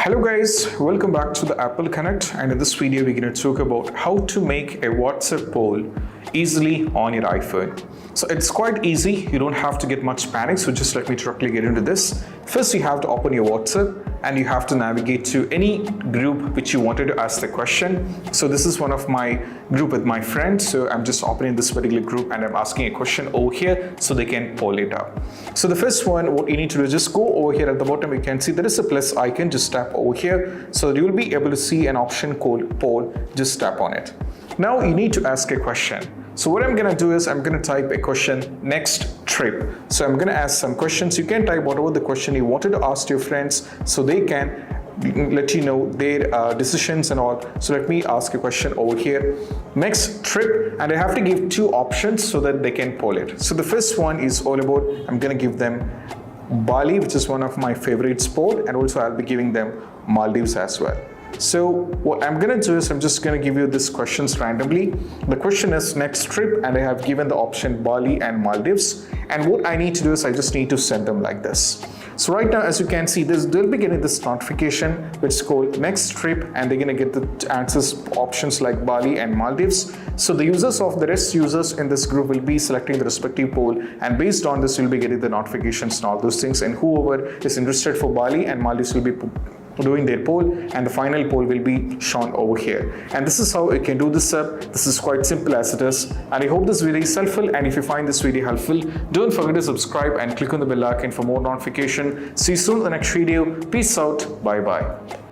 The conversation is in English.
Hello guys, welcome back to the Apple Connect, and in this video we're going to talk about how to make a WhatsApp poll easily on your iPhone. So it's quite easy, you don't have to get much panic, so just let me directly get into this. First you have to open your WhatsApp and you have to navigate to any group which you wanted to ask the question. So this is one of my group with my friends, so I'm just opening this particular group and I'm asking a question over here so they can poll it up. So the first one, what you need to do is just go over here at the bottom. You can see there is a plus icon, just tap over here, so you will be able to see an option called poll. Just tap on it. Now you need to ask a question. So what I'm gonna do is I'm gonna type a question, next trip. So I'm gonna ask some questions. You can type whatever the question you wanted to ask your friends so they can let you know their decisions and all. So let me ask a question over here, next trip, and I have to give two options so that they can poll it. So the first one is all about, I'm gonna give them Bali, which is one of my favorite sport, and also I'll be giving them Maldives as well. So what I'm gonna do is I'm just gonna give you these questions randomly. The question is next trip, and I have given the option Bali and Maldives. And what I need to do is I just need to send them like this. So right now, as you can see, they'll be getting this notification which is called next trip, and they're gonna get the answers options like Bali and Maldives. So the rest users in this group will be selecting the respective poll, and based on this, you'll be getting the notifications and all those things. And whoever is interested for Bali and Maldives will be doing their poll, and the final poll will be shown over here. And this is how you can do this up. This is quite simple as it is, and I hope this video is helpful. And if you find this video helpful, don't forget to subscribe and click on the bell icon for more notification. See you soon in the next video. Peace out. Bye bye.